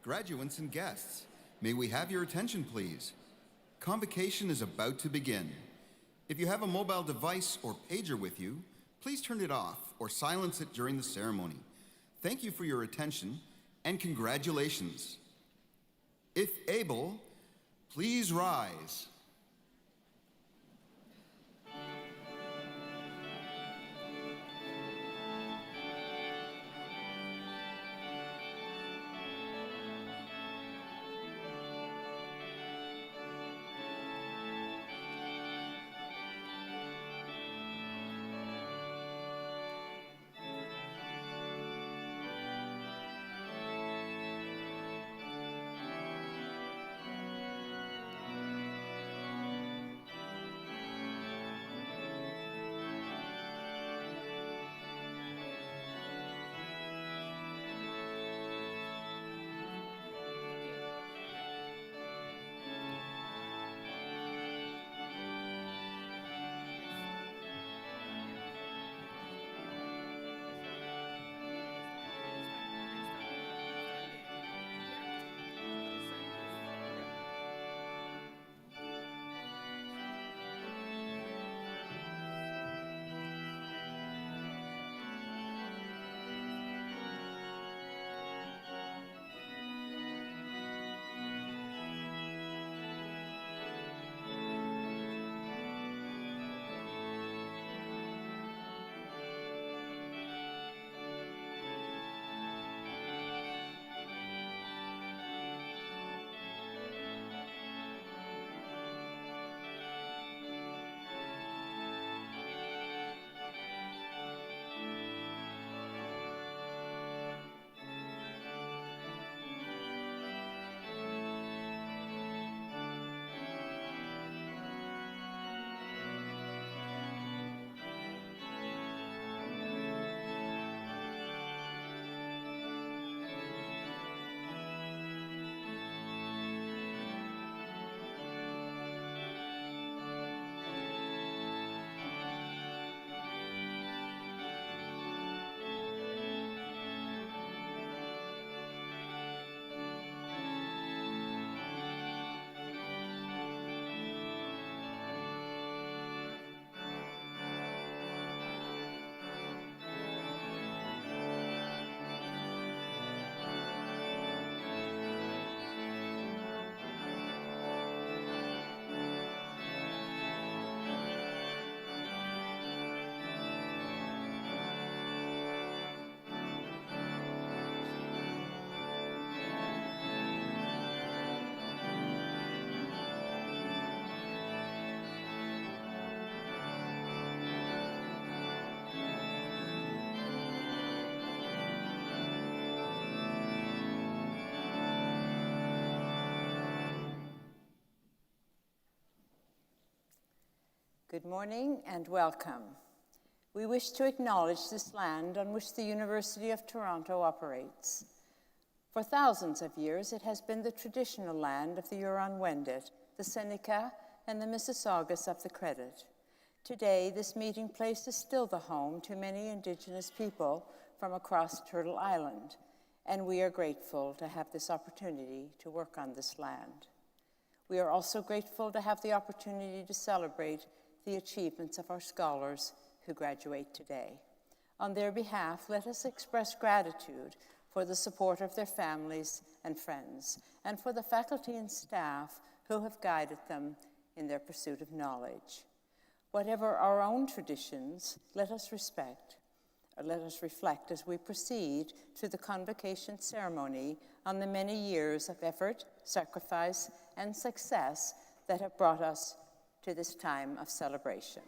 Graduates and guests, may we have your attention, please? Convocation is about to begin. If you have a mobile device or pager with you, please turn it off or silence it during the ceremony. Thank you for your attention and congratulations. If able, please rise. Good morning and welcome. We wish to acknowledge this land on which the University of Toronto operates. For thousands of years, it has been the traditional land of the Huron-Wendat, the Seneca, and the Mississaugas of the Credit. Today, this meeting place is still the home to many Indigenous people from across Turtle Island, and we are grateful to have this opportunity to work on this land. We are also grateful to have the opportunity to celebrate the achievements of our scholars who graduate today. On their behalf, let us express gratitude for the support of their families and friends, and for the faculty and staff who have guided them in their pursuit of knowledge. Whatever our own traditions, let us reflect as we proceed to the convocation ceremony on the many years of effort, sacrifice, and success that have brought us to this time of celebration.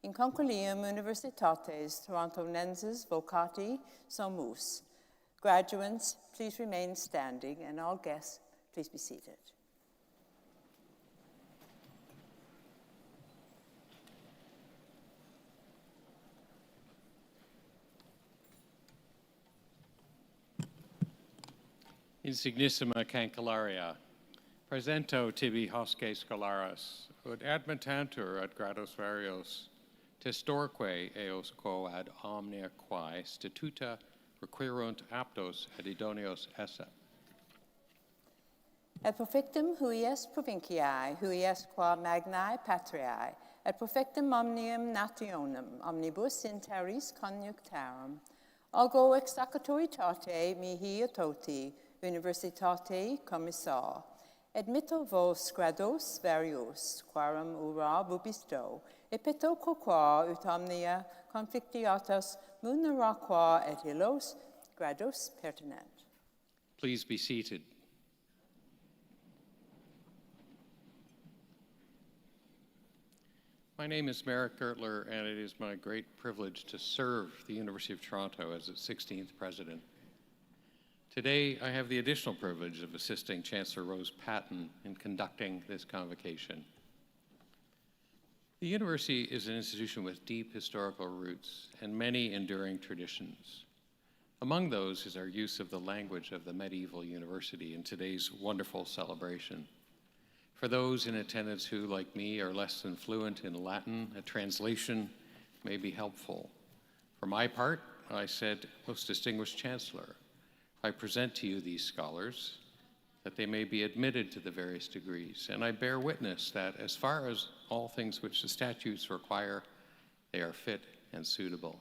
In concilium universitates torontonenses vocati sumus. Graduands, please remain standing, and all guests, please be seated. Insignissima cancelaria, presento tibi hosce scholaris, ut admittantur ad grados varios, testorque eos quo ad omnia quae statuta requirunt aptos ad idoneos esse. Et profectum huius provinciae, huius qua magnae patriae, et profectum omnium nationum, omnibus in terris conjunctarum, algo exacatoritate mihi toti, universitate commissar, et mitto vos grados varios, quarum ura bubisto, et pito quoqua ut omnia conflictiatus munera qua et illos grados pertinent. Please be seated. My name is Merrick Gertler, and it is my great privilege to serve the University of Toronto as its 16th president. Today, I have the additional privilege of assisting Chancellor Rose Patton in conducting this convocation. The university is an institution with deep historical roots and many enduring traditions. Among those is our use of the language of the medieval university in today's wonderful celebration. For those in attendance who, like me, are less than fluent in Latin, a translation may be helpful. For my part, I said, most distinguished Chancellor, I present to you these scholars that they may be admitted to the various degrees, and I bear witness that as far as all things which the statutes require, they are fit and suitable.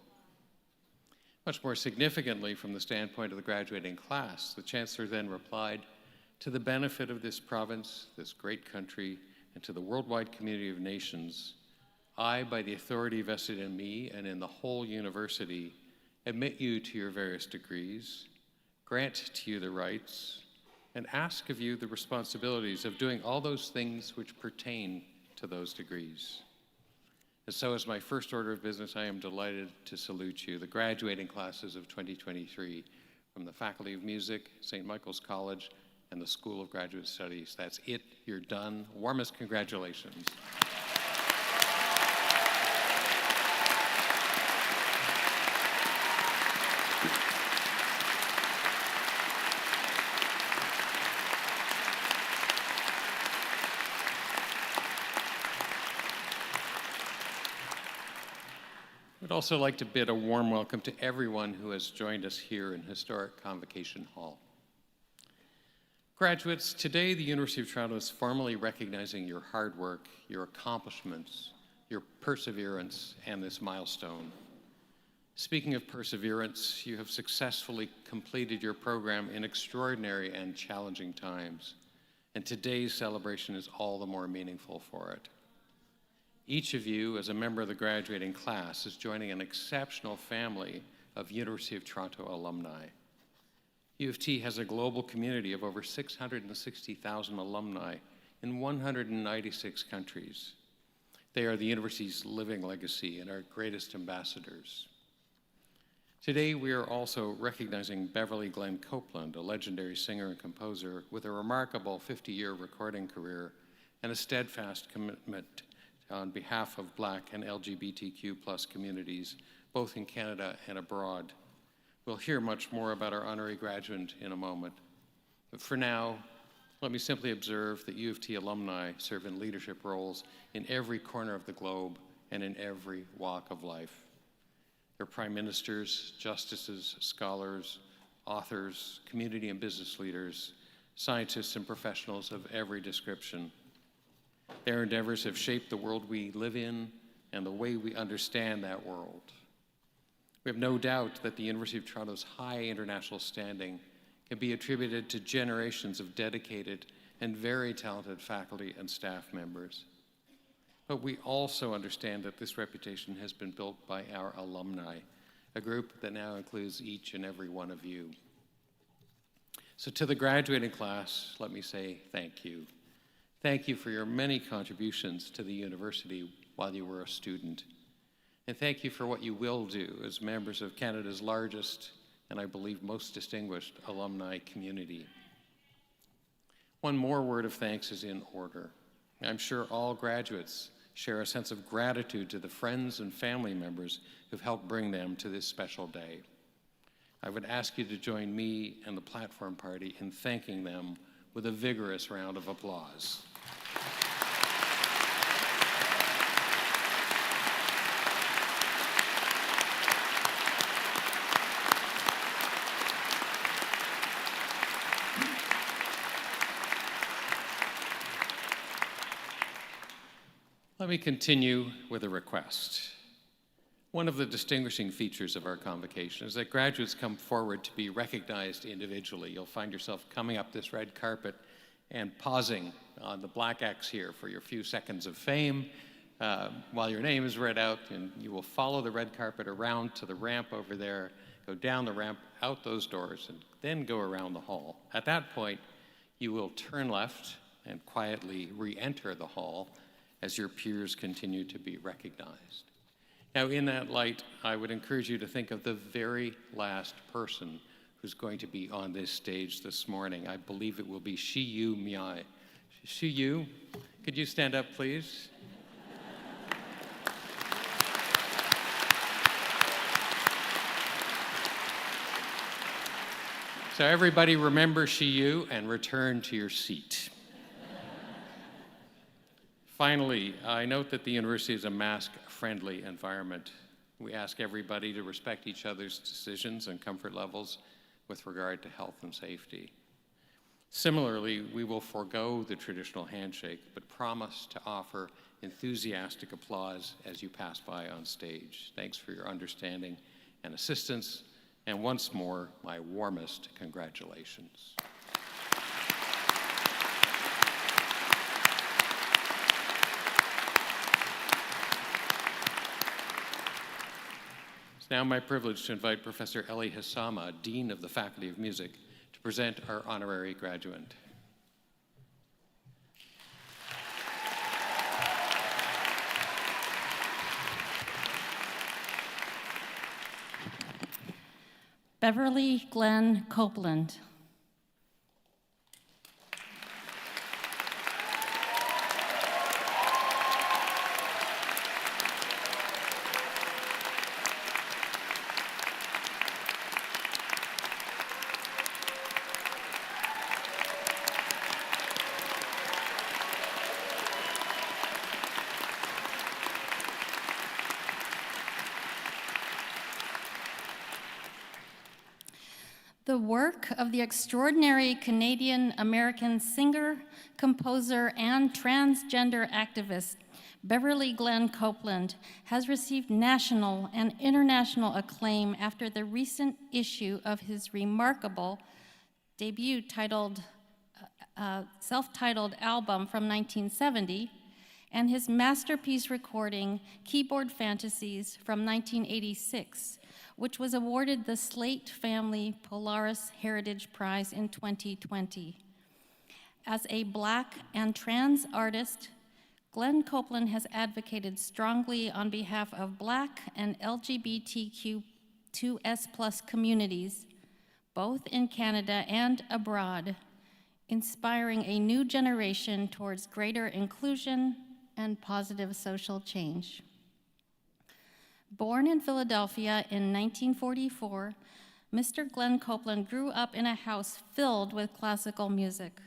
Much more significantly, from the standpoint of the graduating class, the Chancellor then replied, to the benefit of this province, this great country, and to the worldwide community of nations, I, by the authority vested in me and in the whole university, admit you to your various degrees, grant to you the rights, and ask of you the responsibilities of doing all those things which pertain to those degrees. And so as my first order of business, I am delighted to salute you, the graduating classes of 2023, from the Faculty of Music, St. Michael's College, and the School of Graduate Studies. That's it, you're done. Warmest congratulations. I'd also like to bid a warm welcome to everyone who has joined us here in historic Convocation Hall. Graduates, today the University of Toronto is formally recognizing your hard work, your accomplishments, your perseverance, and this milestone. Speaking of perseverance, you have successfully completed your program in extraordinary and challenging times, and today's celebration is all the more meaningful for it. Each of you, as a member of the graduating class, is joining an exceptional family of University of Toronto alumni. U of T has a global community of over 660,000 alumni in 196 countries. They are the university's living legacy and our greatest ambassadors. Today, we are also recognizing Beverly Glenn-Copeland, a legendary singer and composer with a remarkable 50-year recording career and a steadfast commitment on behalf of Black and LGBTQ+ communities, both in Canada and abroad. We'll hear much more about our honorary graduand in a moment. But for now, let me simply observe that U of T alumni serve in leadership roles in every corner of the globe and in every walk of life. They're prime ministers, justices, scholars, authors, community and business leaders, scientists and professionals of every description. Their endeavors have shaped the world we live in and the way we understand that world. We have no doubt that the University of Toronto's high international standing can be attributed to generations of dedicated and very talented faculty and staff members. But we also understand that this reputation has been built by our alumni, a group that now includes each and every one of you. So to the graduating class, let me say thank you. Thank you for your many contributions to the university while you were a student. And thank you for what you will do as members of Canada's largest and I believe most distinguished alumni community. One more word of thanks is in order. I'm sure all graduates share a sense of gratitude to the friends and family members who've helped bring them to this special day. I would ask you to join me and the platform party in thanking them with a vigorous round of applause. Let me continue with a request. One of the distinguishing features of our convocation is that graduates come forward to be recognized individually. You'll find yourself coming up this red carpet and pausing on the black X here for your few seconds of fame while your name is read out, and you will follow the red carpet around to the ramp over there, go down the ramp, out those doors, and then go around the hall. At that point, you will turn left and quietly re-enter the hall as your peers continue to be recognized. Now, in that light, I would encourage you to think of the very last person who's going to be on this stage this morning. I believe it will be Shiyu Miai. Shiyu, could you stand up, please? So everybody remember Shiyu and return to your seat. Finally, I note that the university is a mask-friendly environment. We ask everybody to respect each other's decisions and comfort levels with regard to health and safety. Similarly, we will forego the traditional handshake, but promise to offer enthusiastic applause as you pass by on stage. Thanks for your understanding and assistance, and once more, my warmest congratulations. It's now my privilege to invite Professor Eli Hassama, Dean of the Faculty of Music, to present our honorary graduand. Beverly Glenn-Copeland. The work of the extraordinary Canadian-American singer, composer, and transgender activist Beverly Glenn-Copeland has received national and international acclaim after the recent issue of his remarkable debut self-titled album from 1970 and his masterpiece recording, Keyboard Fantasies, from 1986, which was awarded the Slate Family Polaris Heritage Prize in 2020. As a Black and trans artist, Glenn-Copeland has advocated strongly on behalf of Black and LGBTQ2S+ communities, both in Canada and abroad, inspiring a new generation towards greater inclusion and positive social change. Born in Philadelphia in 1944, Mr. Glenn-Copeland grew up in a house filled with classical music.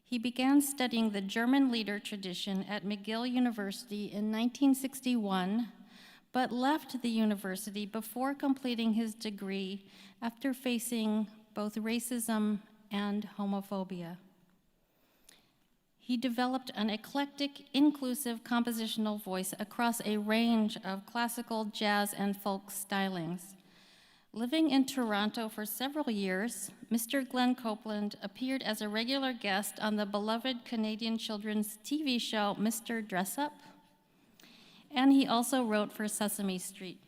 He began studying the German lieder tradition at McGill University in 1961, but left the university before completing his degree after facing both racism and homophobia. He developed an eclectic, inclusive compositional voice across a range of classical, jazz, and folk stylings. Living in Toronto for several years, Mr. Glenn-Copeland appeared as a regular guest on the beloved Canadian children's TV show, Mr. Dressup, and he also wrote for Sesame Street.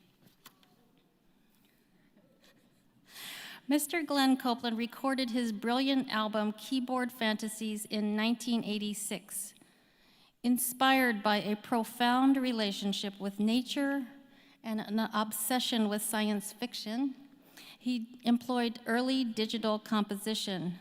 Mr. Glenn-Copeland recorded his brilliant album, Keyboard Fantasies, in 1986. Inspired by a profound relationship with nature and an obsession with science fiction, he employed early digital composition.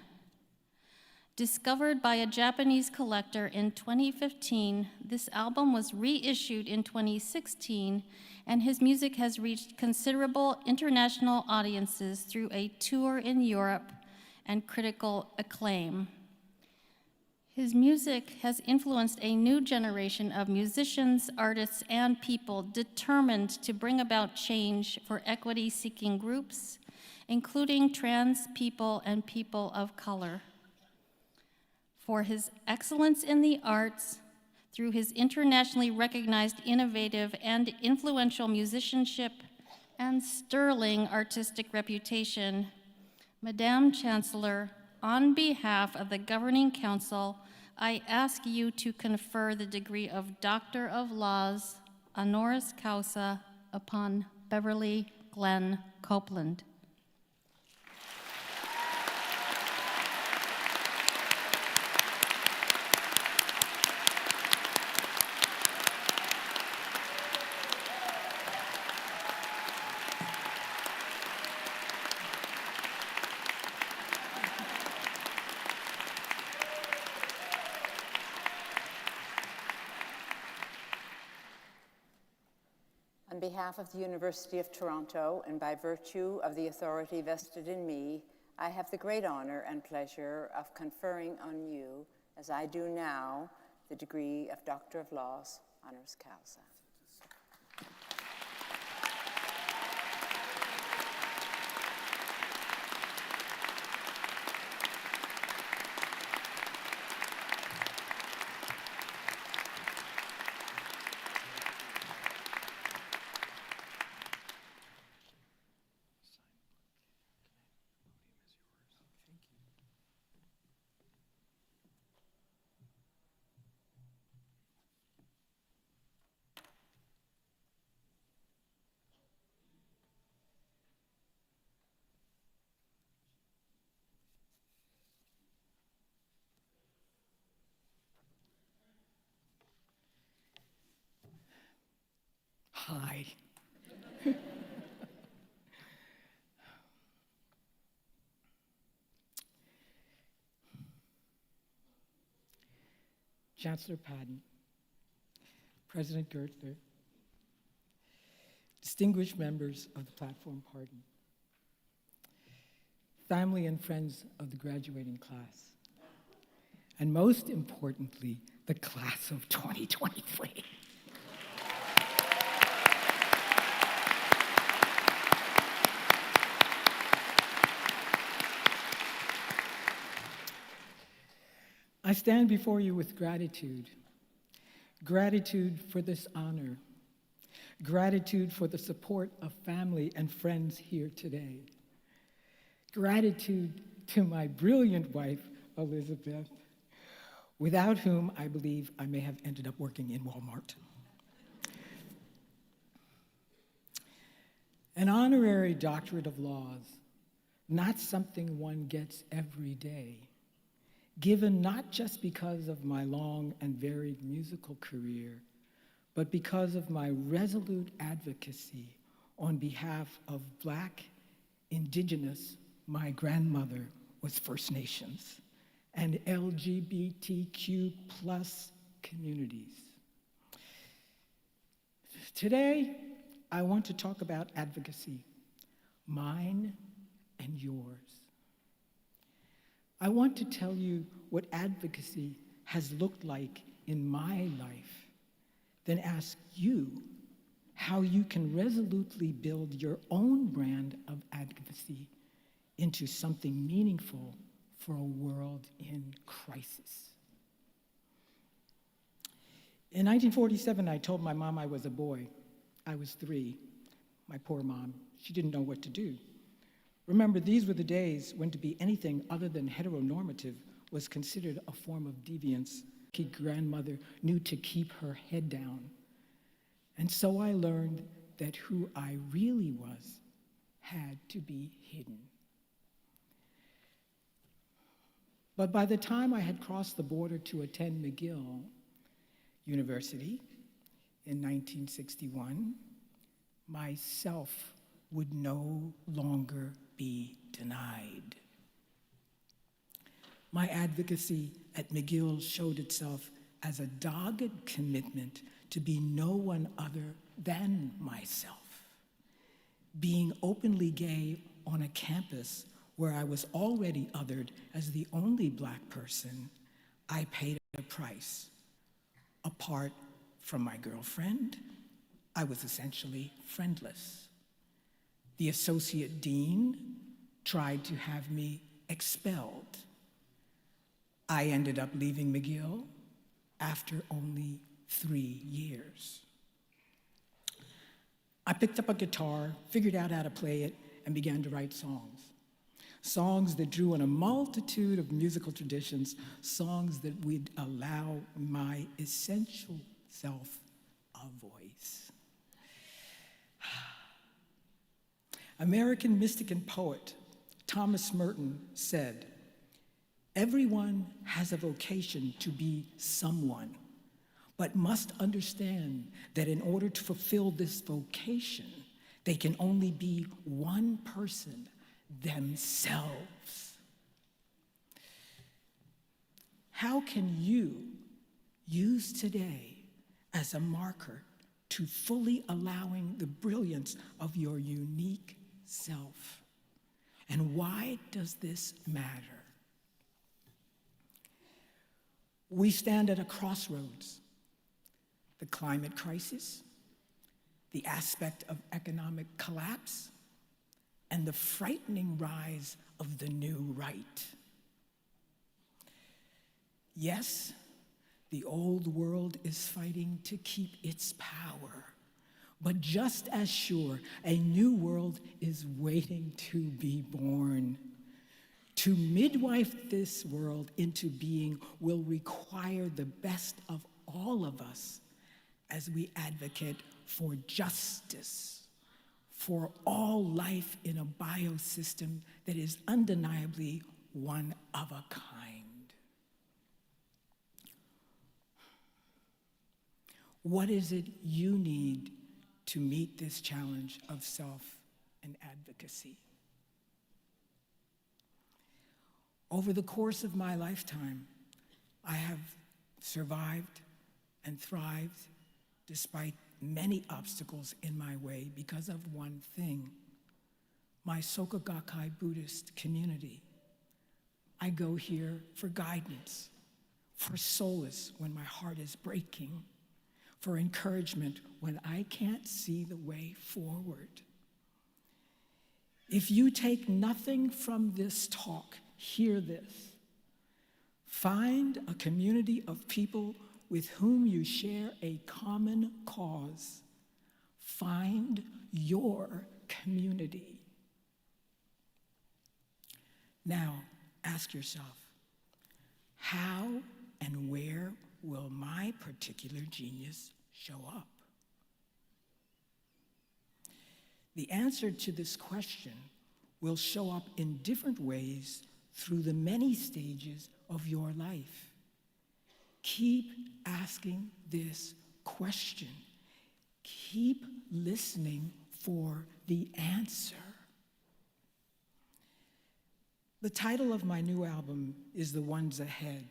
Discovered by a Japanese collector in 2015, this album was reissued in 2016, and his music has reached considerable international audiences through a tour in Europe and critical acclaim. His music has influenced a new generation of musicians, artists, and people determined to bring about change for equity-seeking groups, including trans people and people of color. For his excellence in the arts, through his internationally recognized innovative and influential musicianship and sterling artistic reputation, Madame Chancellor, on behalf of the Governing Council, I ask you to confer the degree of Doctor of Laws, honoris causa, upon Beverly Glenn-Copeland. On behalf of the University of Toronto, and by virtue of the authority vested in me, I have the great honor and pleasure of conferring on you, as I do now, the degree of Doctor of Laws, honoris causa. Hi. Chancellor Padden, President Gertler, distinguished members of the platform pardon, family and friends of the graduating class, and most importantly, the class of 2023. I stand before you with gratitude. Gratitude for this honor. Gratitude for the support of family and friends here today. Gratitude to my brilliant wife, Elizabeth, without whom I believe I may have ended up working in Walmart. An honorary doctorate of laws, not something one gets every day, given not just because of my long and varied musical career, but because of my resolute advocacy on behalf of Black, Indigenous, my grandmother was First Nations, and LGBTQ+ communities. Today, I want to talk about advocacy, mine and yours. I want to tell you what advocacy has looked like in my life, then ask you how you can resolutely build your own brand of advocacy into something meaningful for a world in crisis. In 1947, I told my mom I was a boy. I was 3. My poor mom, she didn't know what to do. Remember, these were the days when to be anything other than heteronormative was considered a form of deviance. My grandmother knew to keep her head down. And so I learned that who I really was had to be hidden. But by the time I had crossed the border to attend McGill University in 1961, myself would no longer be denied. My advocacy at McGill showed itself as a dogged commitment to be no one other than myself. Being openly gay on a campus where I was already othered as the only Black person, I paid a price. Apart from my girlfriend, I was essentially friendless. The associate dean tried to have me expelled. I ended up leaving McGill after only 3 years. I picked up a guitar, figured out how to play it, and began to write songs. Songs that drew on a multitude of musical traditions, songs that would allow my essential self a voice. American mystic and poet Thomas Merton said, "Everyone has a vocation to be someone, but must understand that in order to fulfill this vocation, they can only be one person, themselves." How can you use today as a marker to fully allowing the brilliance of your unique self? And why does this matter? We stand at a crossroads. The climate crisis, the aspect of economic collapse, and the frightening rise of the new right. Yes, the old world is fighting to keep its power, but just as sure, a new world is waiting to be born. To midwife this world into being will require the best of all of us as we advocate for justice, for all life in a biosystem that is undeniably one of a kind. What is it you need to meet this challenge of self and advocacy? Over the course of my lifetime, I have survived and thrived despite many obstacles in my way because of one thing, my Soka Gakkai Buddhist community. I go here for guidance, for solace when my heart is breaking, for encouragement when I can't see the way forward. If you take nothing from this talk, hear this. Find a community of people with whom you share a common cause. Find your community. Now, ask yourself, how and where will my particular genius show up? The answer to this question will show up in different ways through the many stages of your life. Keep asking this question. Keep listening for the answer. The title of my new album is The Ones Ahead.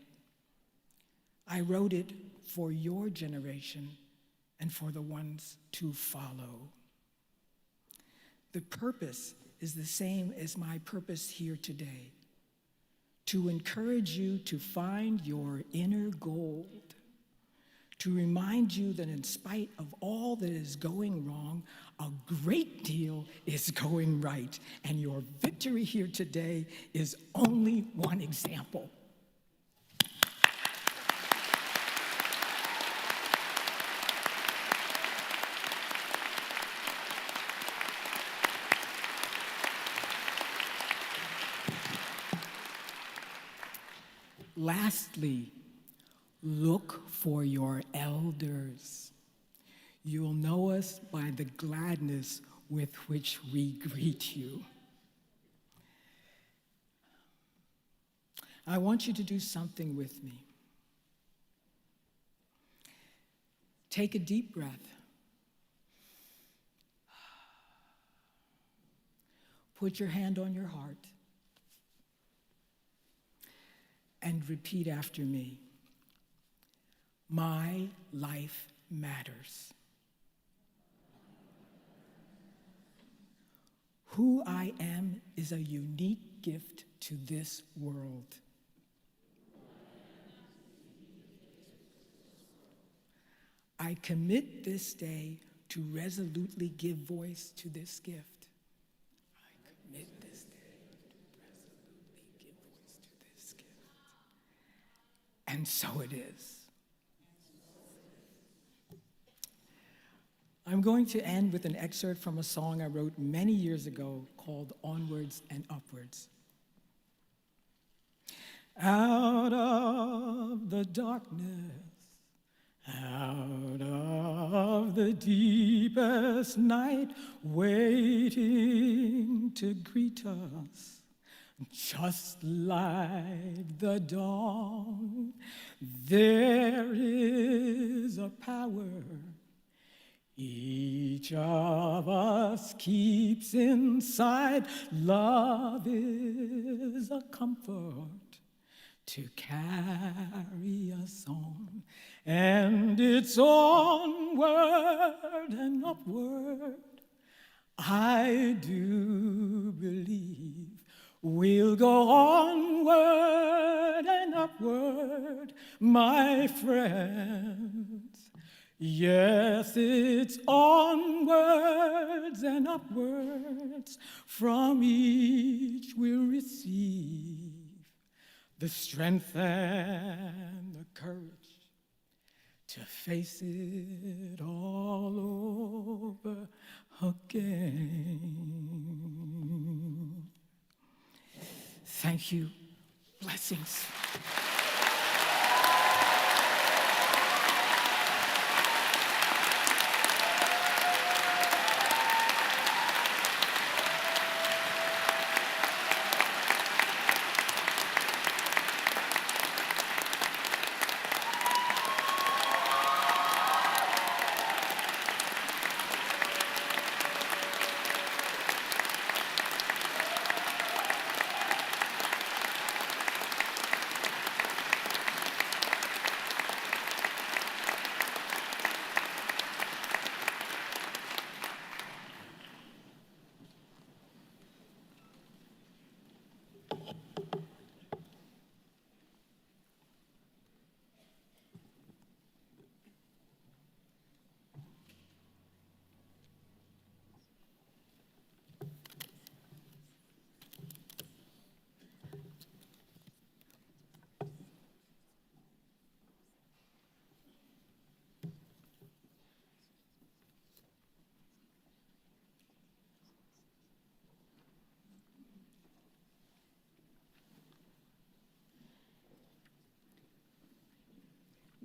I wrote it for your generation and for the ones to follow. The purpose is the same as my purpose here today, to encourage you to find your inner gold, to remind you that in spite of all that is going wrong, a great deal is going right, and your victory here today is only one example. Lastly, look for your elders. You'll know us by the gladness with which we greet you. I want you to do something with me. Take a deep breath. Put your hand on your heart. And repeat after me. My life matters. Who I am is a unique gift to this world. I commit this day to resolutely give voice to this gift. I commit this day to resolutely give voice to this gift. And so it is. I'm going to end with an excerpt from a song I wrote many years ago called Onwards and Upwards. Out of the darkness, out of the deepest night, waiting to greet us, just like the dawn, there is a power each of us keeps inside. Love is a comfort to carry us on, and it's onward and upward. I do believe we'll go onward and upward, my friends. Yes, it's onwards and upwards. From each we'll receive the strength and the courage to face it all over again. Thank you. Blessings.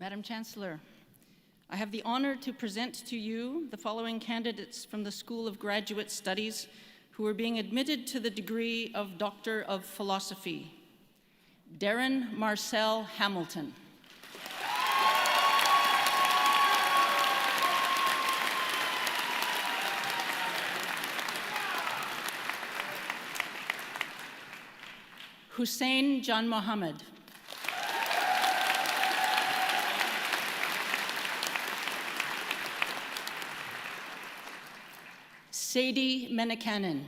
Madam Chancellor, I have the honor to present to you the following candidates from the School of Graduate Studies who are being admitted to the degree of Doctor of Philosophy. Darren Marcel Hamilton. Hussein John Mohammed. Sadie Menikanen.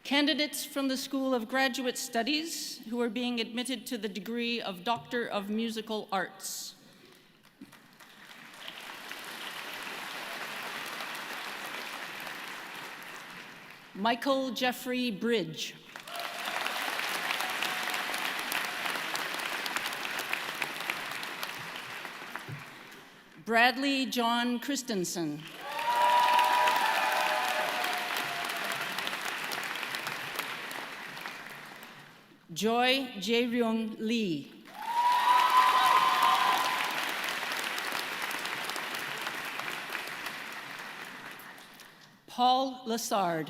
Candidates from the School of Graduate Studies who are being admitted to the degree of Doctor of Musical Arts. Michael Jeffrey Bridge. Bradley John Christensen. Joy Jae-ryung Lee. Paul Lassard.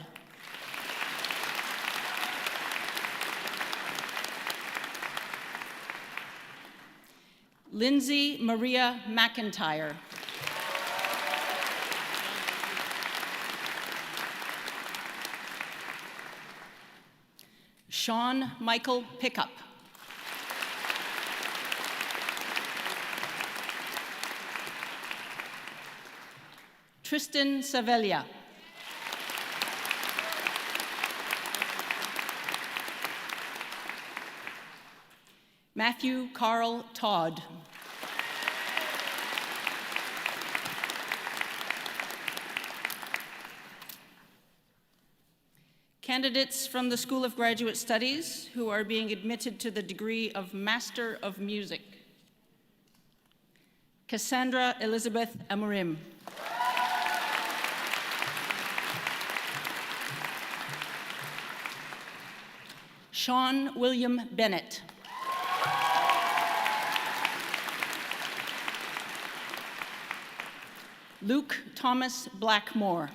Lindsay Maria McIntyre. Sean Michael Pickup. Tristan Savelia. Matthew Carl Todd. Candidates from the School of Graduate Studies who are being admitted to the degree of Master of Music. Cassandra Elizabeth Amorim. Sean William Bennett. Luke Thomas Blackmore.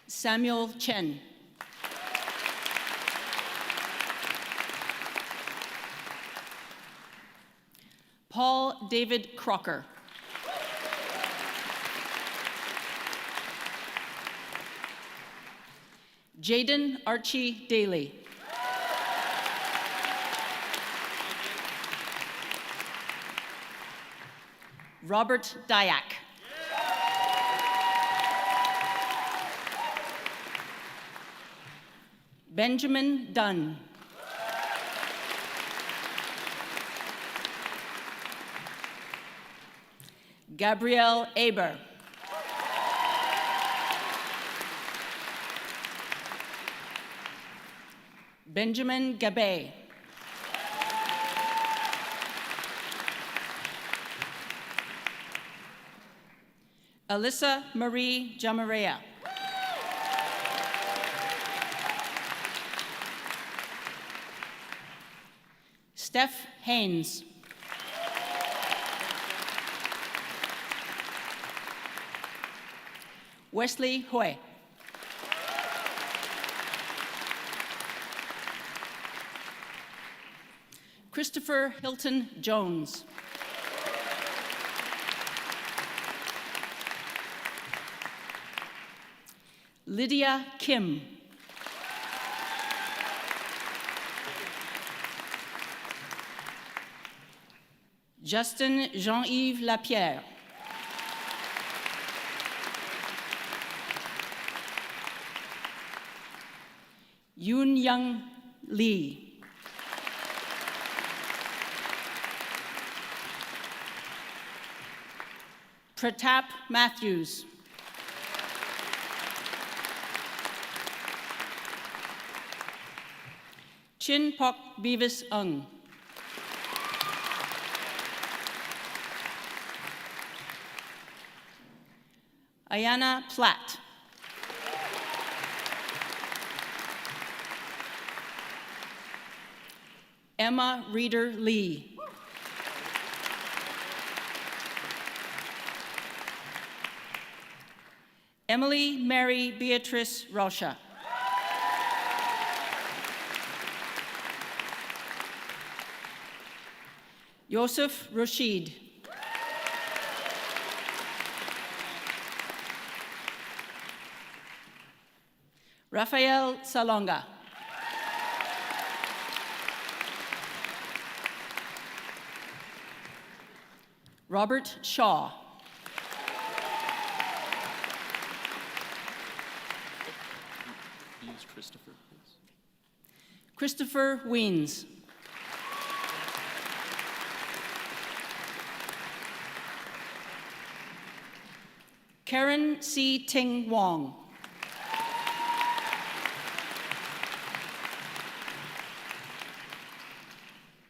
Samuel Chen. Paul David Crocker. Jaden Archie Daly. Robert Dyack. Benjamin Dunn. Gabrielle Aber. Benjamin Gabay. Alyssa Marie Jamarea. Steph Haynes. Wesley Hui. Christopher Hilton Jones. Lydia Kim. Justin Jean-Yves Lapierre. Yoon Young Lee. Pratap Matthews. Chin Pok Beavis Ung. Ayana Platt. Emma Reeder Lee. Emily Mary Beatrice Rocha. Yosef Rashid. Rafael Salonga. Robert Shaw. Use Christopher, please. Christopher Weens. Karen C. Ting Wong.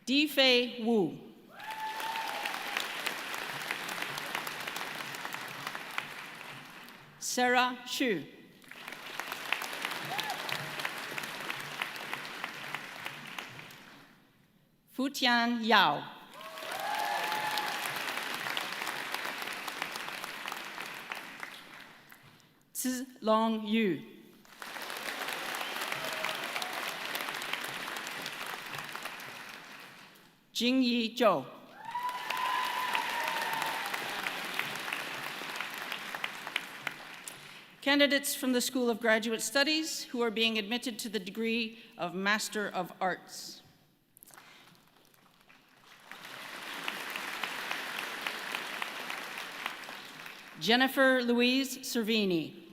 Di-Fei Wu. Sarah Xu. Futian Yao. Zi Long Yu. Jingyi Zhou. Candidates from the School of Graduate Studies who are being admitted to the degree of Master of Arts. Jennifer Louise Cervini.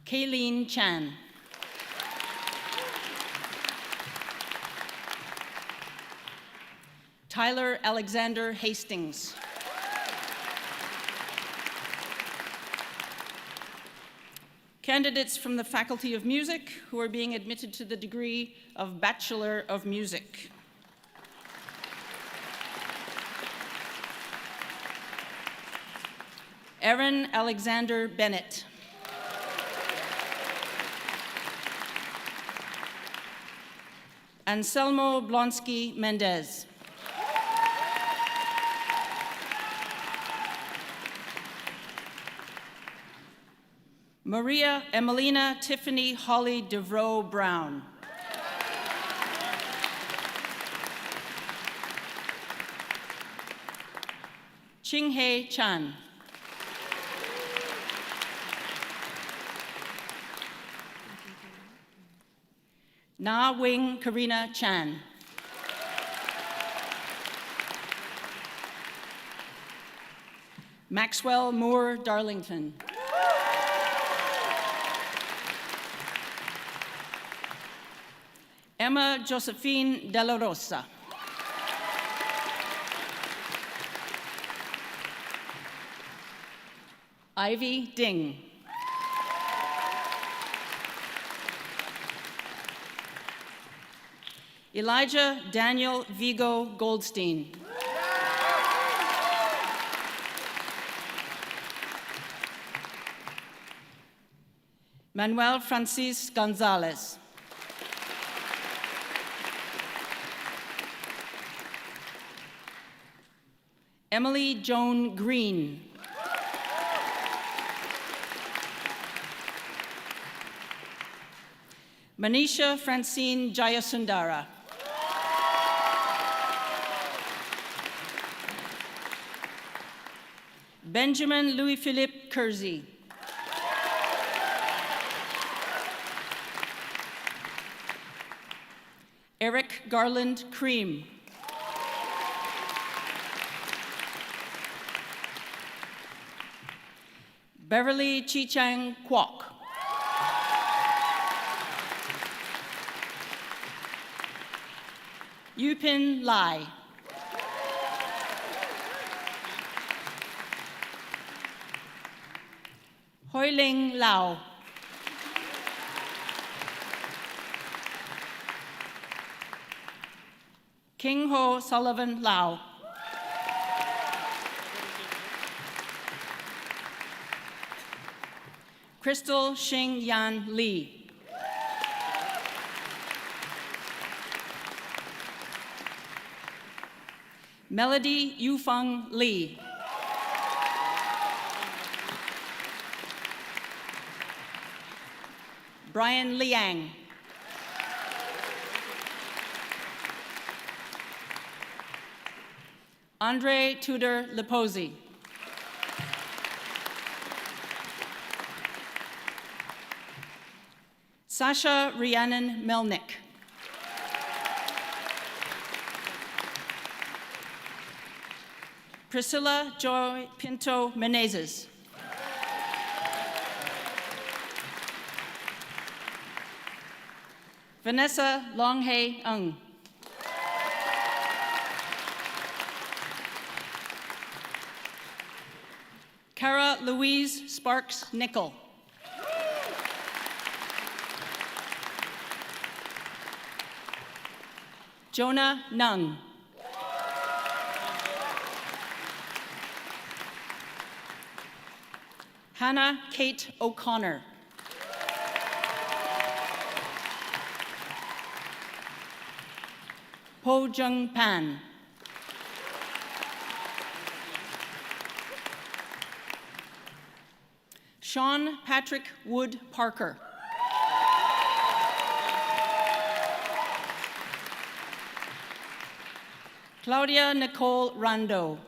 Kayleen Chan. Tyler Alexander Hastings. Candidates from the Faculty of Music who are being admitted to the degree of Bachelor of Music. Aaron Alexander Bennett. Anselmo Blonsky Mendez. Maria Emelina Tiffany Holly DeVroe Brown. Ching-Hei Chan. Na Wing Karina Chan. Maxwell Moore Darlington. Emma Josephine De La Rosa. Ivy Ding. Elijah Daniel Vigo Goldstein. Manuel Francis Gonzalez. Emily Joan Green. Manisha Francine Jayasundara. Benjamin Louis-Philippe Kersey. Eric Garland Cream. Beverly Chichang Kwok. Yupin Lai. Hoiling Lau. King Ho Sullivan Lau. Crystal Xing Yan Lee. Melody Yufeng Lee. Brian Liang. Andre Tudor Liposi. Sasha Rhiannon Melnick. Priscilla Joy Pinto Menezes. Vanessa Longhei Ng. Cara Louise Sparks Nickel. Jonah Nung. Hannah Kate O'Connor. Po Jung Pan. Sean Patrick Wood Parker. Claudia Nicole Rando.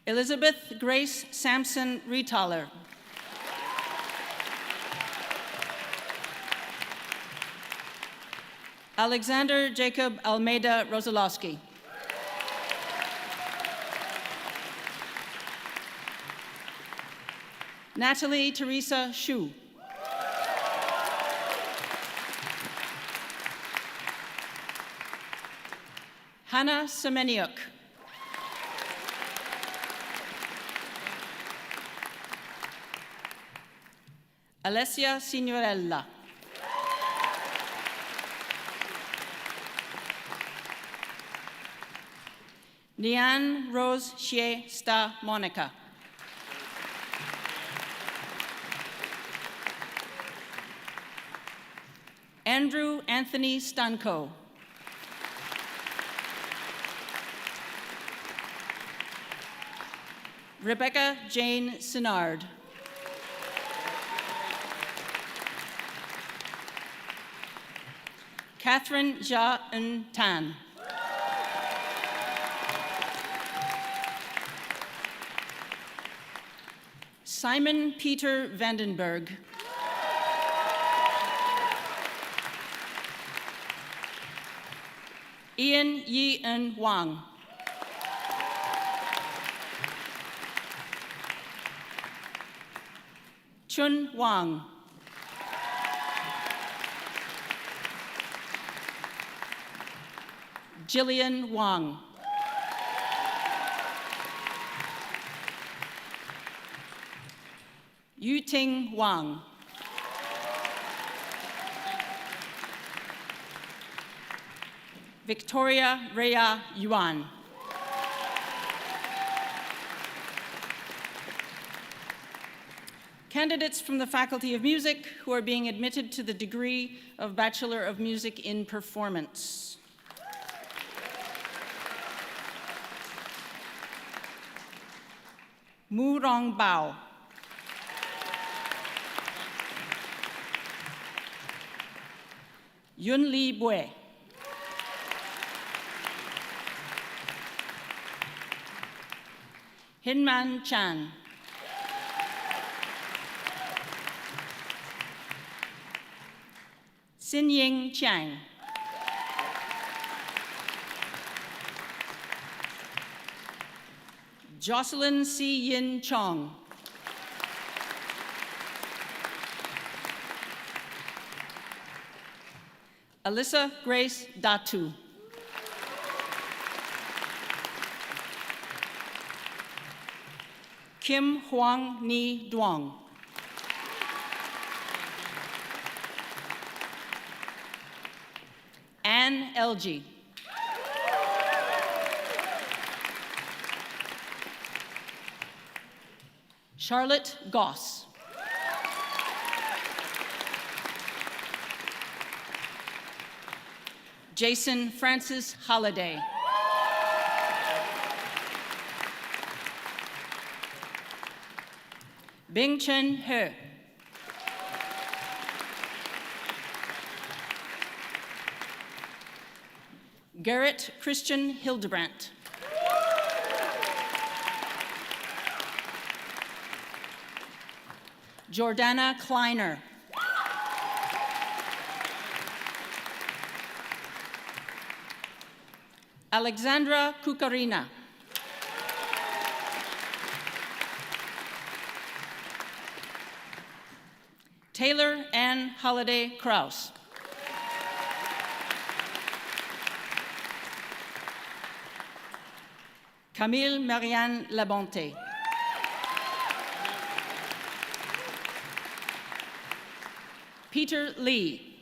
Elizabeth Grace Sampson Retaller. Alexander Jacob Almeida Rosalowski. Natalie Teresa Shu. Hannah Semeniuk. Alessia Signorella. Nian Rose Xie Sta Monica. Andrew Anthony Stanko. Rebecca Jane Sinard. Catherine Jia En Tan. Simon Peter Vandenberg. Ian Yi En Wang. Chun Wang. Jillian Wang. Yuting Wang. Victoria Rhea Yuan. Candidates from the Faculty of Music who are being admitted to the degree of Bachelor of Music in Performance. Mu Rong Bao. Yun Li Bue. Hinman Chan. Xin Ying Chiang. Jocelyn C. Yin Chong. Alyssa Grace Datu. Kim Huang Ni Duong. Anne Elgie. Charlotte Goss. Jason Francis Holliday. Bing Chen He. Garrett Christian Hildebrandt. Jordana Kleiner. Alexandra Kukarina. Taylor Ann Holliday Krause. Camille Marianne Labonte. Peter Lee.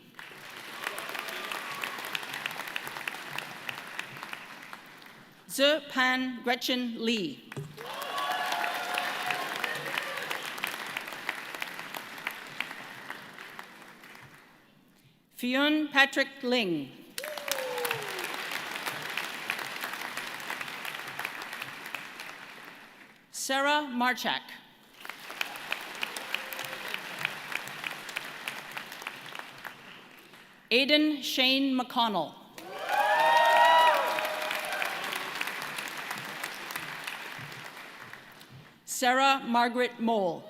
Zhe Pan Gretchen Lee. Fionn Patrick Ling. Sarah Marchak. Aidan Shane McConnell. Sarah Margaret Mole.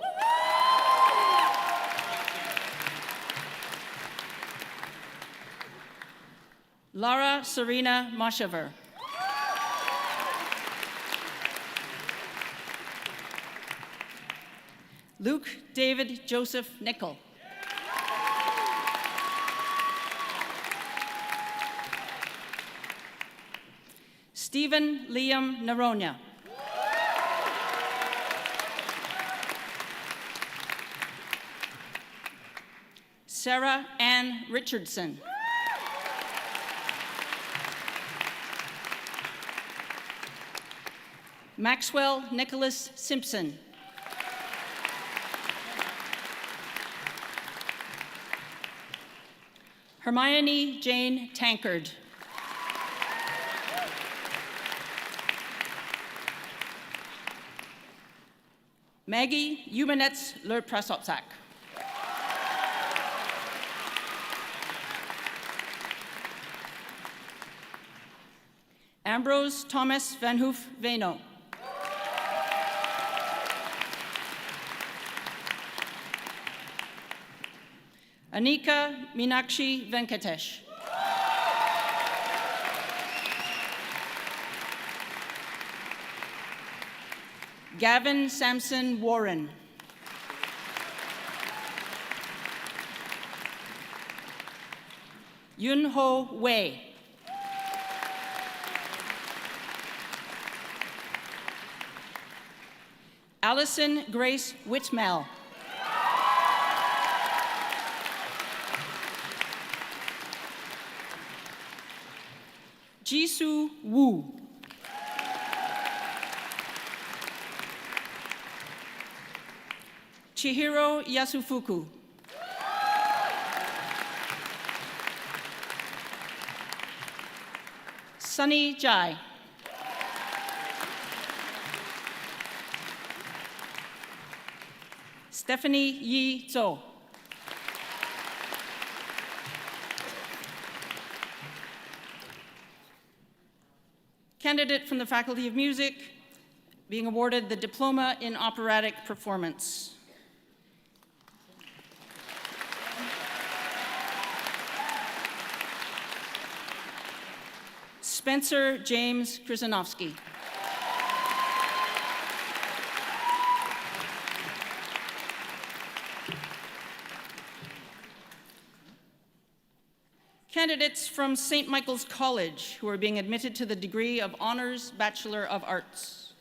Lara Serena Moshever. Luke David Joseph Nickel. Stephen Liam Naronia. Sarah Ann Richardson. Maxwell Nicholas Simpson. Hermione Jane Tankard. Maggie Humanets Le Prasopsak. Ambrose Thomas Van Hoof Veno. Anika Meenakshi Venkatesh. Gavin Sampson Warren. Yun Ho Wei. Allison Grace Whitmell. Jisoo Wu. Chihiro Yasufuku. Sunny Jai. Stephanie Yi Zhou. Candidate from the Faculty of Music, being awarded the Diploma in Operatic Performance. Spencer James Krasinowski. Candidates from St. Michael's College who are being admitted to the degree of Honors Bachelor of Arts.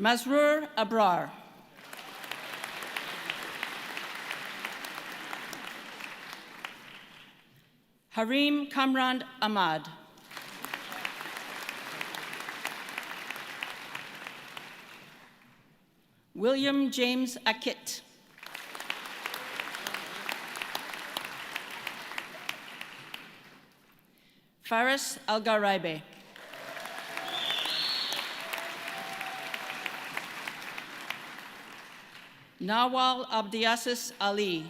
Masroor Abrar. Harim Kamran Ahmad. William James Akit. Faris Al-Garaibe. Nawal Abdiasis Ali.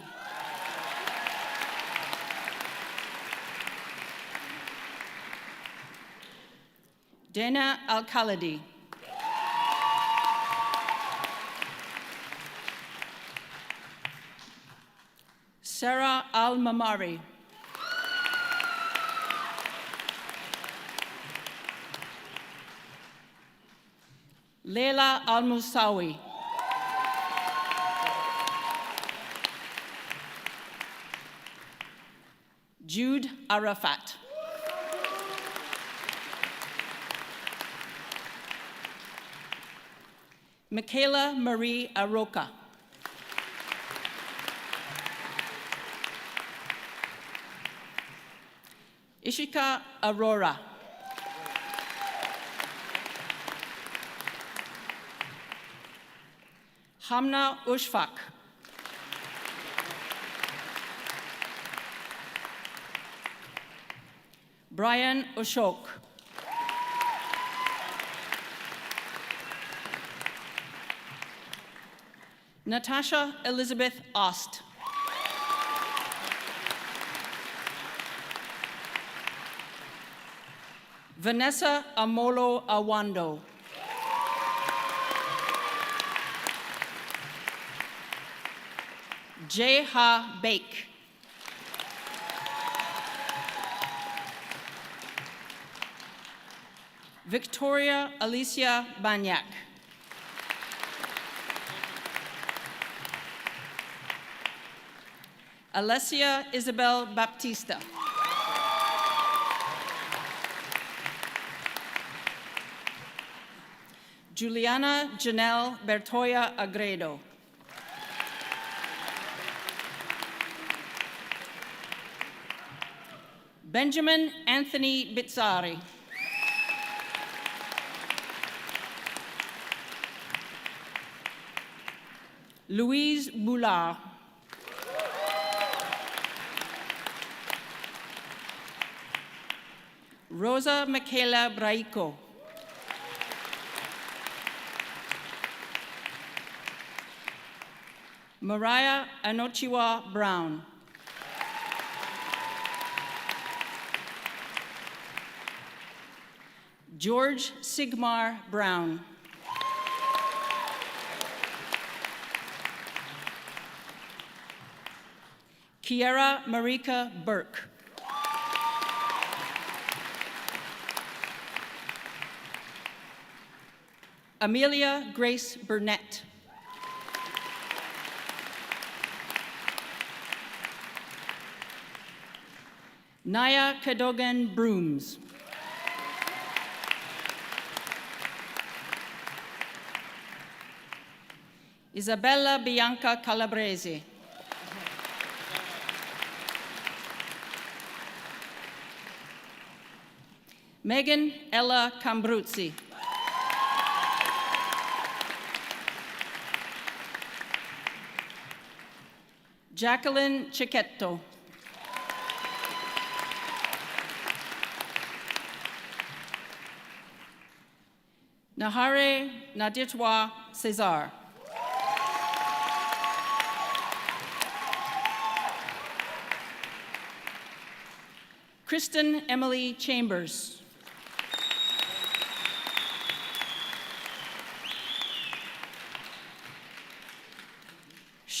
Dana Al-Khalidi. Sarah Al-Mamari. Leila Al-Musawi. Jude Arafat. Michaela Marie Aroka. Ishika Aurora. Hamna Ushfaq. Brian Ashok. Natasha Elizabeth Ost. Vanessa Amolo Awando. Jeha Bake. Victoria Alicia Banyak. Alessia Isabel Baptista. Juliana Janelle Bertoya Agredo. Benjamin Anthony Bizzari. Louise Boulard. Rosa Michaela Braico. Mariah Anochiwa Brown. George Sigmar Brown. Kiera Marika Burke. Amelia Grace Burnett. Naya Cadogan Brooms. Isabella Bianca Calabrese. Megan Ella Cambruzzi. Jacqueline Chiquetto. Nahare Naditwa Cesar. Kristen Emily Chambers.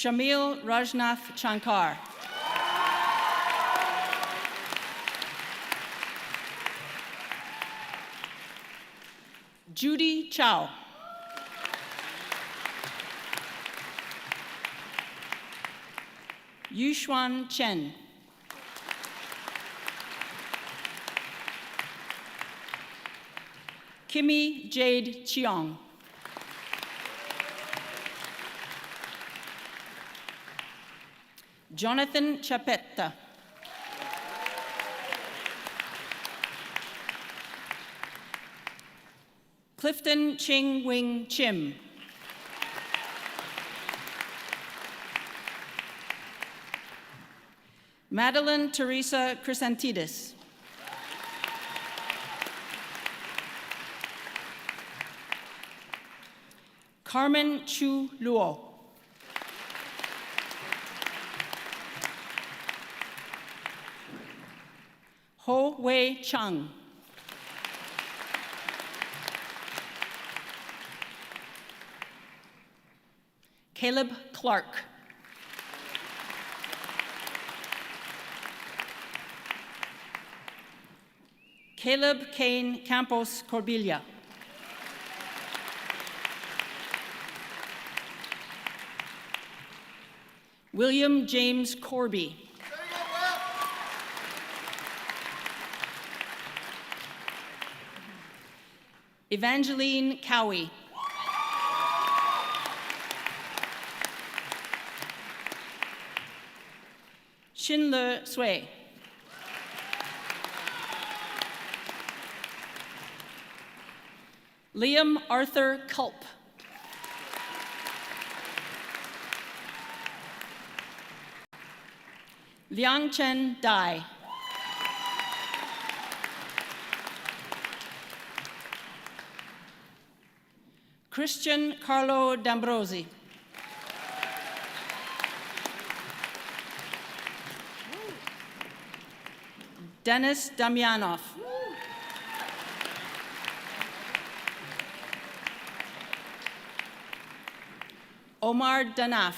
Shamil Rajnath Chankar. Judy Chow. Yuxuan Chen. Kimmy Jade Cheong. Jonathan Chapetta. Clifton Ching Wing Chim. Madeline Teresa Chrysantidis. Carmen Chu Luo. Ho Wei Chung. Caleb Clark. Caleb Kane Campos Corbilla. William James Corby. Evangeline Cowie. Shinle Sui. Liam Arthur Culp. Liang Chen Dai. Christian Carlo D'Ambrosi. Dennis Damianov. Omar Danaf.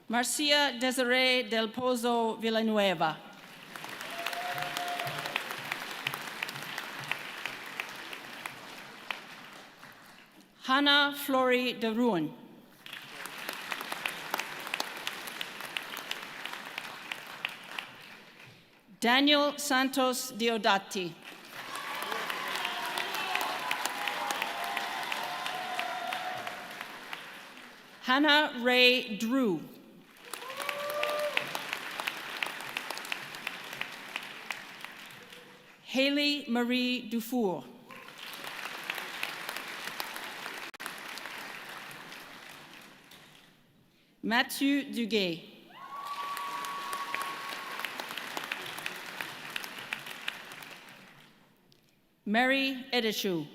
Marcia Desiree Del Pozo Villanueva. Hannah Flori de Rouen. Daniel Santos Diodati. Hannah Ray Drew. Haley Marie Dufour. Mathieu Duguay. Mary Edishu.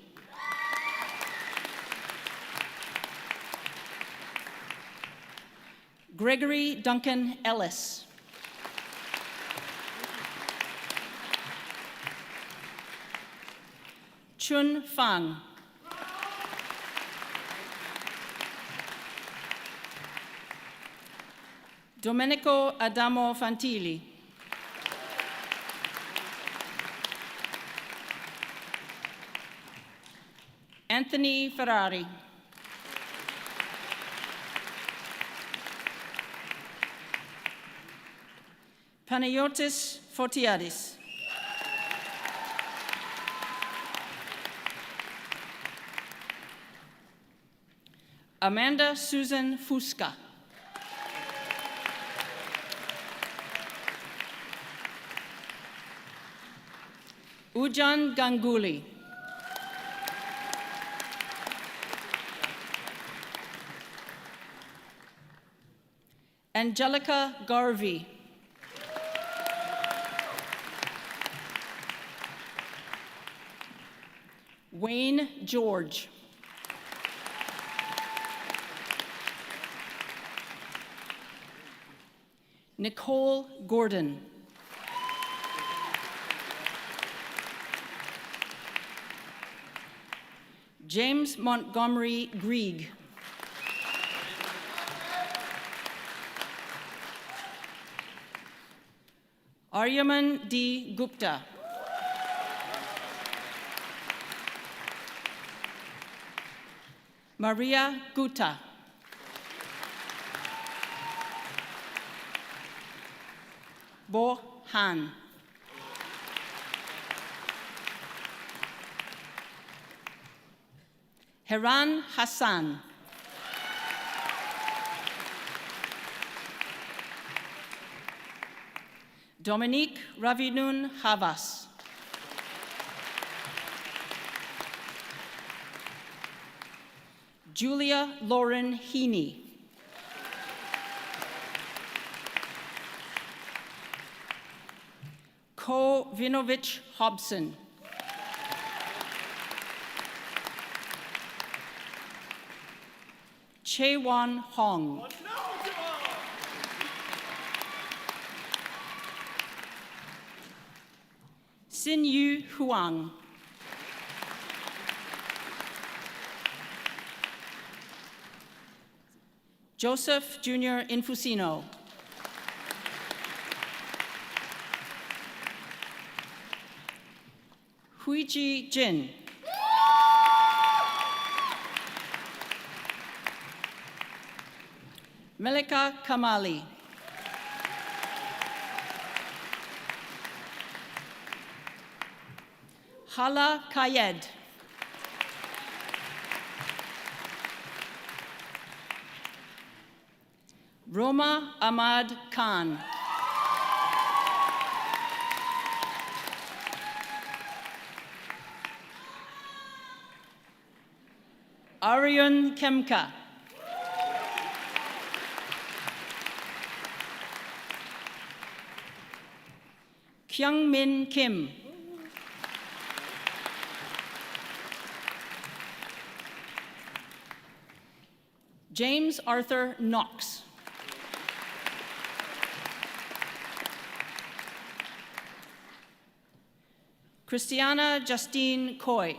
Gregory Duncan Ellis. Chun Fang. Domenico Adamo Fantilli. Anthony Ferrari. Panayotis Fotiadis. Amanda Susan Fusca. Ujan Ganguly. Angelica Garvey. Wayne George. Nicole Gordon. James Montgomery Grieg. Aryaman D. Gupta. Maria Gutta. Bo Han. Heran Hassan. Dominique Ravinun Havas. Julia Lauren Heaney. Ko Vinovich Hobson. Chaewon Hong. Xin Yu Huang. Joseph Jr. Infusino. Huiji Jin. Melika Kamali. Hala Kayed. Roma Ahmad Khan. Aryan Kemka. Kyung Min Kim. James Arthur Knox. Christiana Justine Coy.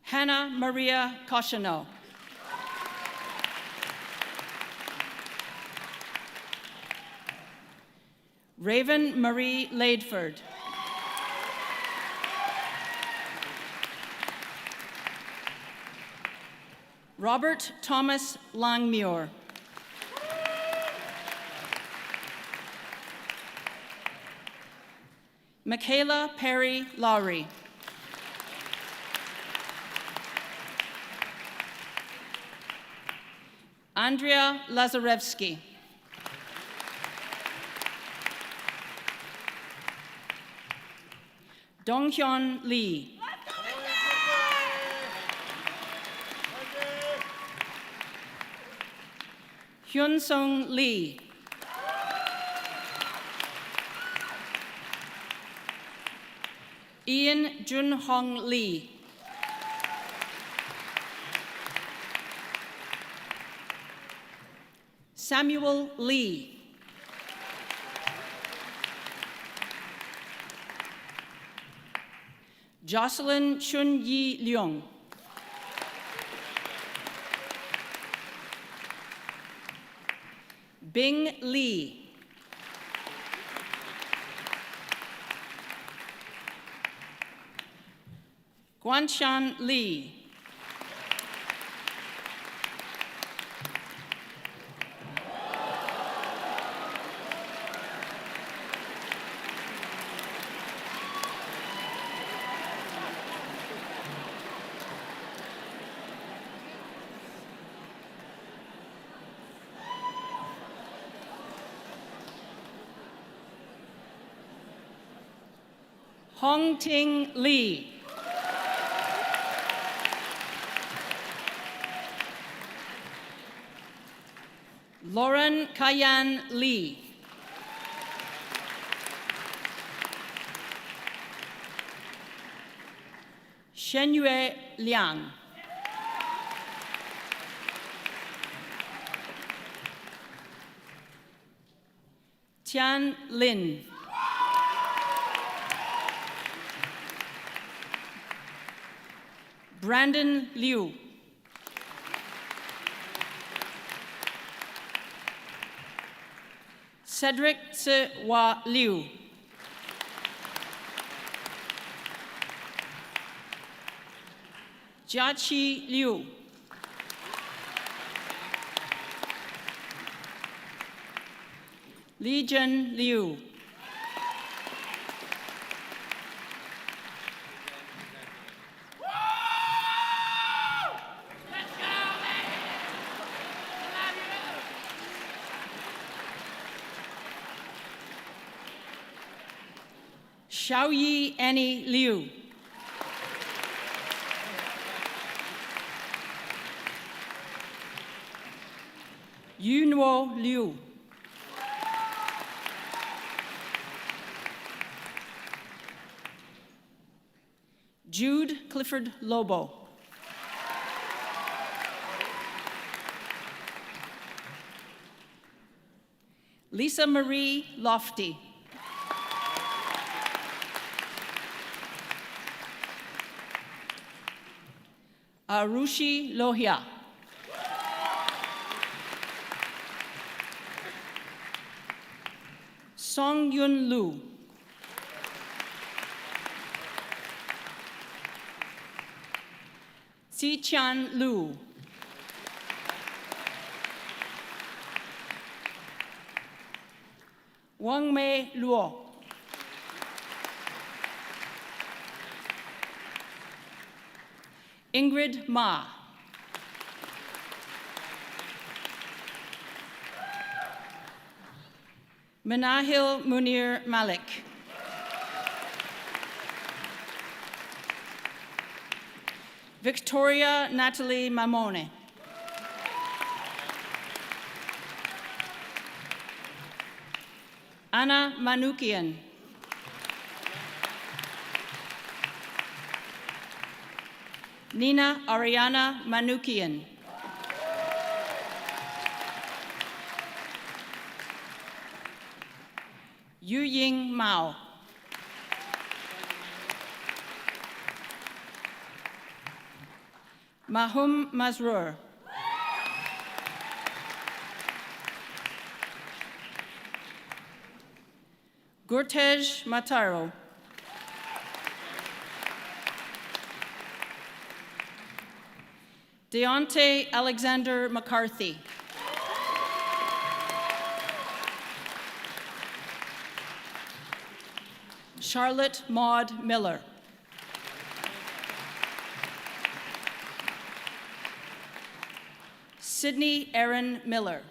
Hannah Maria Cochino. Raven Marie Ladeford. Robert Thomas Langmuir. Michaela Perry Lowry. Andrea Lazarevsky. Donghyun Lee. Hyun Sung Lee. Ian Jun Hong Lee. Samuel Lee. Jocelyn Chun Yi Leung. Bing Lee. Guanshan Lee. Hong Ting Lee. Lauren Kayan Lee. Shenyue Liang. Tian Lin. Brandon Liu. Cedric Se-Wa Liu. Jiaqi Liu. Li Zhen Liu. Xiaoyi Annie Liu. Yunwo Liu. Jude Clifford Lobo. Lisa Marie Lofty. Arushi Lohia. Song Yun Lu. Si Chan Lu. Wang Mei Luo. Ingrid Ma. Manahil Munir Malik. Victoria Natalie Mamone. Anna Manukian. Nina Ariana Manukian. Yu Ying Mao. Mahum Masrur. Gurtej Mataro. Deontay Alexander McCarthy. Charlotte Maud Miller. Sydney Erin Miller.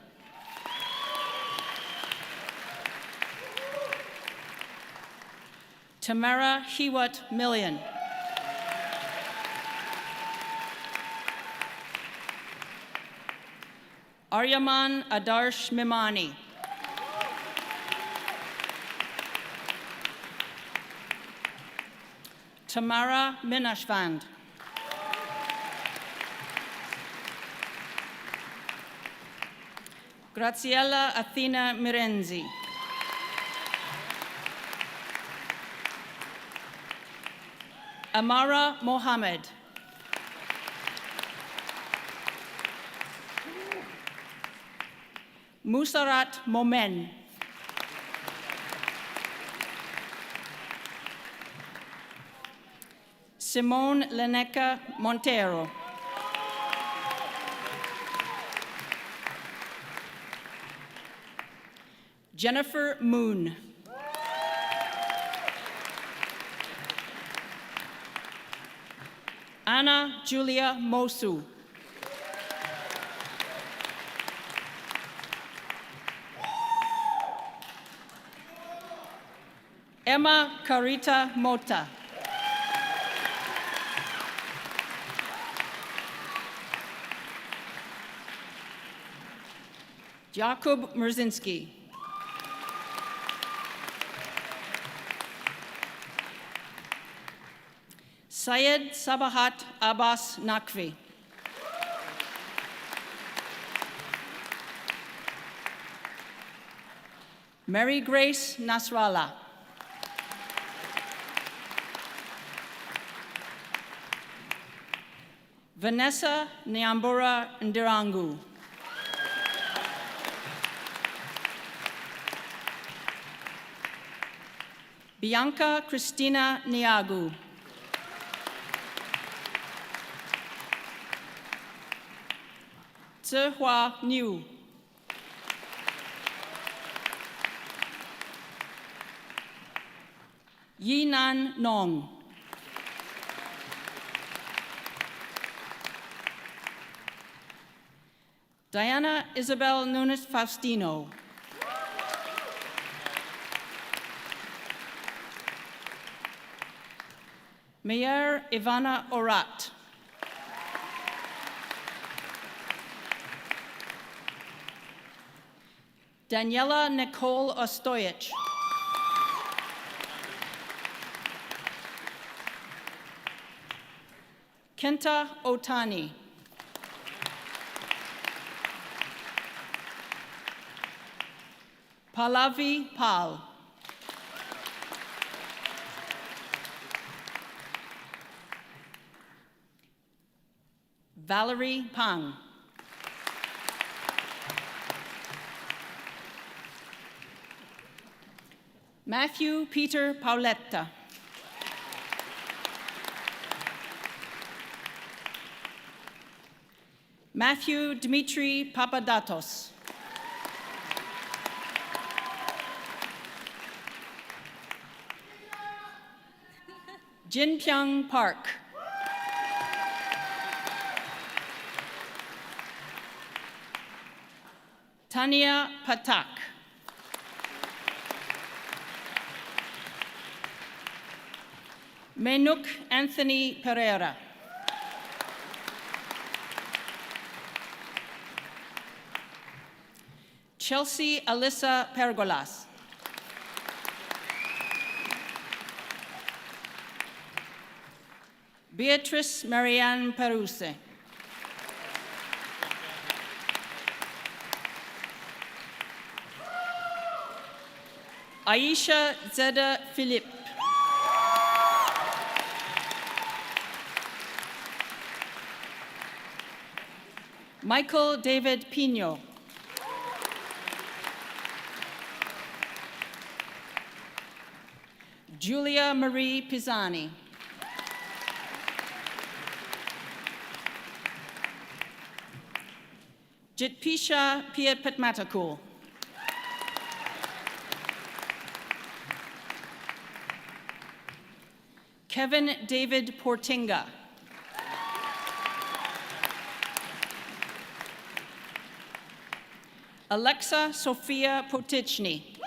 Tamara Hiwat Million. Aryaman Adarsh Mimani. Tamara Minashvand. Graziella Athena Mirenzi. Amara Mohammed. Musarat Momen. Simone Leneca Montero. Jennifer Moon. Anna Julia Mosu. Emma Carita Mota. Jakub Merzinski. Syed Sabahat Abbas Naqvi. Mary Grace Nasrallah. Vanessa Nyambura Ndirangu. Bianca Christina Niagu. Zhehua Niu. Yinan Nong. Diana Isabel Nunes Faustino. Mayor Ivana Orat. Daniela Nicole Ostojic. Kenta Otani. Pallavi Pal. Valerie Pang. Matthew Peter Pauletta. Matthew Dmitry Papadatos. Jinpyong Park. Tania Patak. Menuk Anthony Pereira. Chelsea Alyssa Pergolas. Beatrice Marianne Peruse. Aisha Zeda Philippe. Michael David Pino. Julia Marie Pisani. Jitpisha Piapatmatakul. Kevin David Portinga. Alexa Sofia Potichny.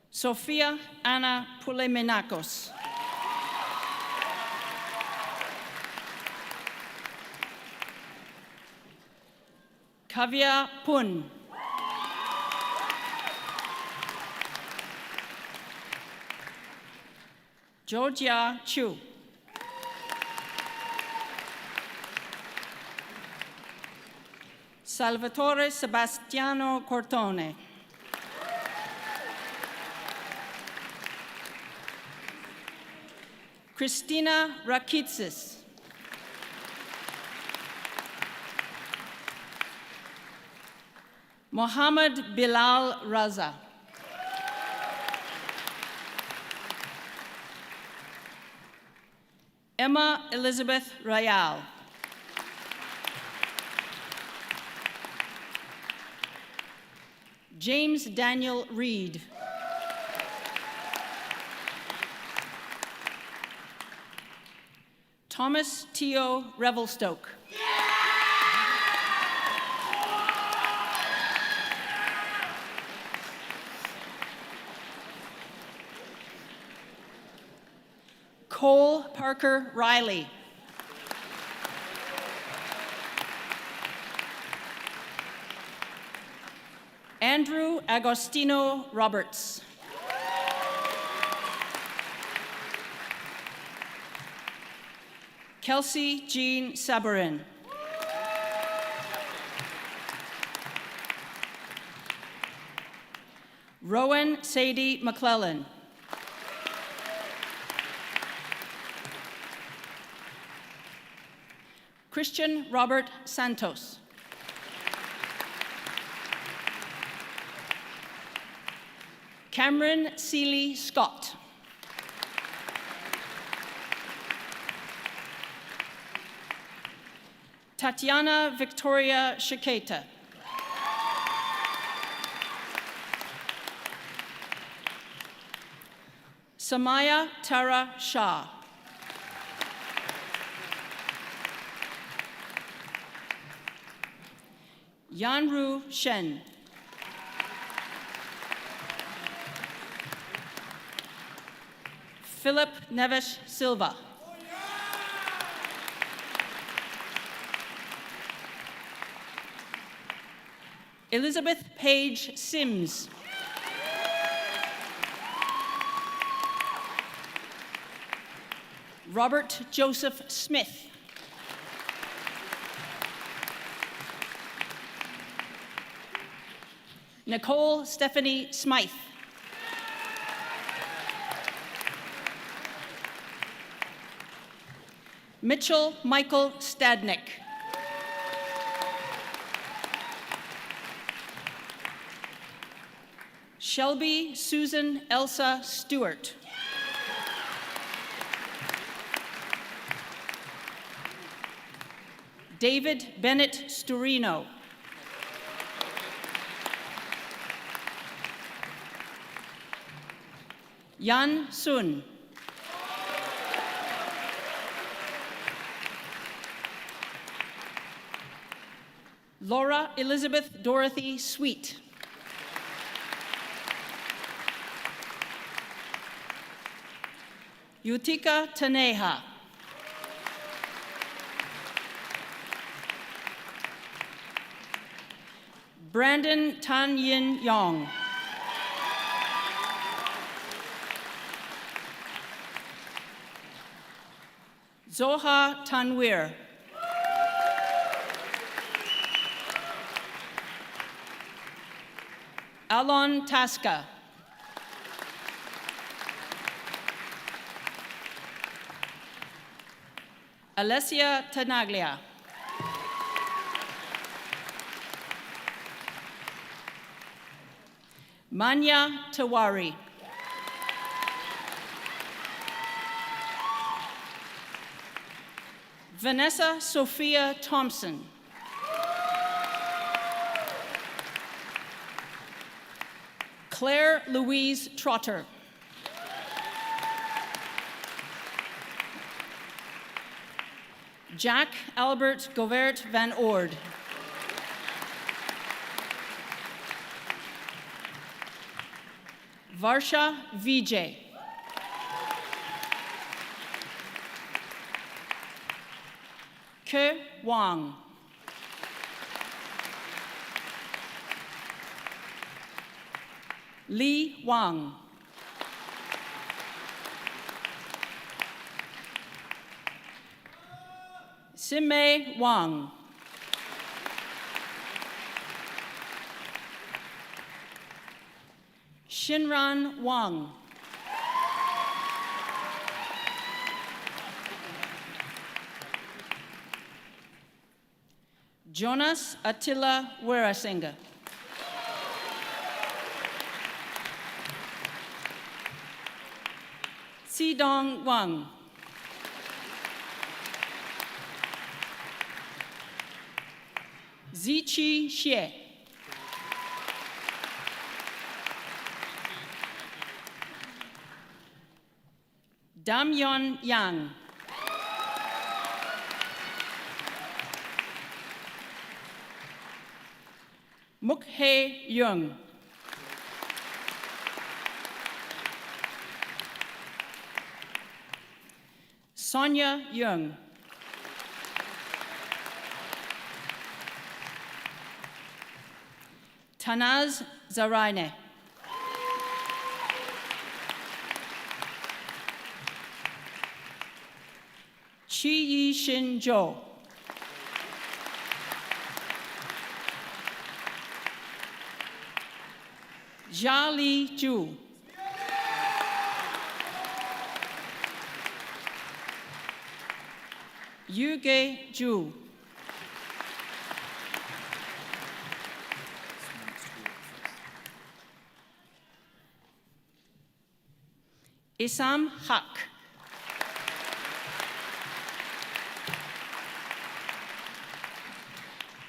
Sofia Anna Pulemenakos. Kavya Pun. Georgia Chu. Salvatore Sebastiano Cortone. Christina Rakitsis. Mohammed Bilal Raza. Emma Elizabeth Rayal. James Daniel Reed. Thomas Teo Revelstoke. Cole Parker Riley. Andrew Agostino Roberts. Kelsey Jean Sabarin. Rowan Sadie McClellan. Christian Robert Santos. Cameron Seeley Scott. Tatiana Victoria Shiketa. Samaya Tara Shah. Yanru Shen. Philip Neves Silva. Elizabeth Page Sims. Robert Joseph Smith. Nicole Stephanie Smythe. Mitchell Michael Stadnick. Shelby Susan Elsa Stewart. David Bennett Sturino. Yan Sun. Laura Elizabeth Dorothy Sweet. Utica Taneja. Brandon Tan Yin Yong. Zoha Tanwir. Alon Tasca. Alessia Tanaglia. Manya Tawari. Vanessa Sophia Thompson. Claire Louise Trotter. Jack Albert Govert van Oord. Varsha Vijay. Ke Wang. Li Wang. Simei Wang. Shinran Wang. Jonas Attila Werasinga. Sidong Wang. Ziqi Xie. Damyon Yang. Mukhae Young. Sonia Young. Tanaz Zaraine. Chi Yi Shin Zhou. Jia Li Zhu. Yuge Zhu. Isam Haq.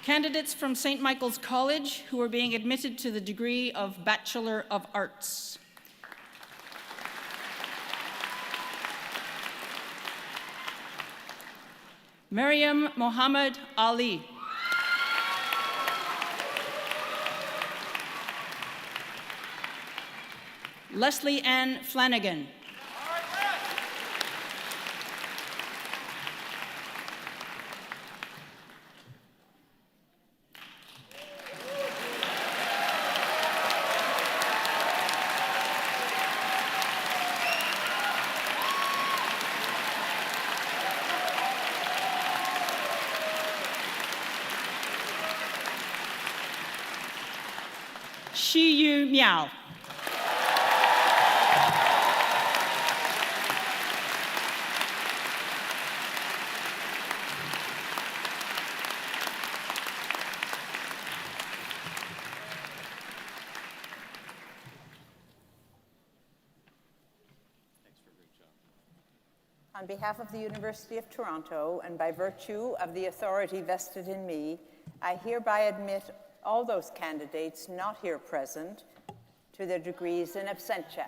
Candidates from St. Michael's College who are being admitted to the degree of Bachelor of Arts. Maryam Mohammed Ali. Leslie Ann Flanagan. Shi Yu Miao. On behalf of the University of Toronto, and by virtue of the authority vested in me, I hereby admit all those candidates not here present to their degrees in absentia.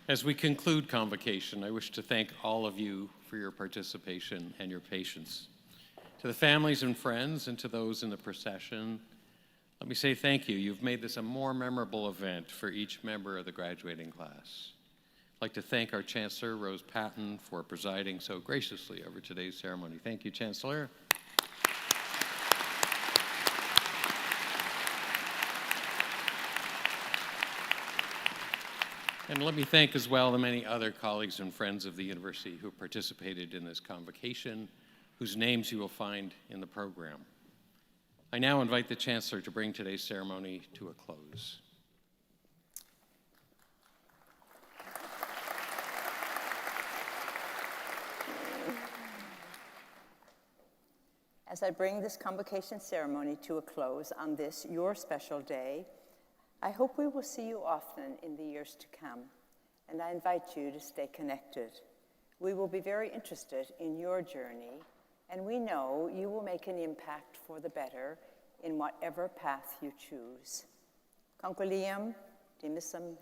As we conclude Convocation, I wish to thank all of you for your participation and your patience. To the families and friends and to those in the procession, let me say thank you. You've made this a more memorable event for each member of the graduating class. I'd like to thank our Chancellor, Rose Patton, for presiding so graciously over today's ceremony. Thank you, Chancellor. And let me thank as well the many other colleagues and friends of the university who participated in this convocation, whose names you will find in the program. I now invite the Chancellor to bring today's ceremony to a close. As I bring this convocation ceremony to a close on this, your special day, I hope we will see you often in the years to come, and I invite you to stay connected. We will be very interested in your journey, and we know you will make an impact for the better in whatever path you choose. Concolium, Dimisum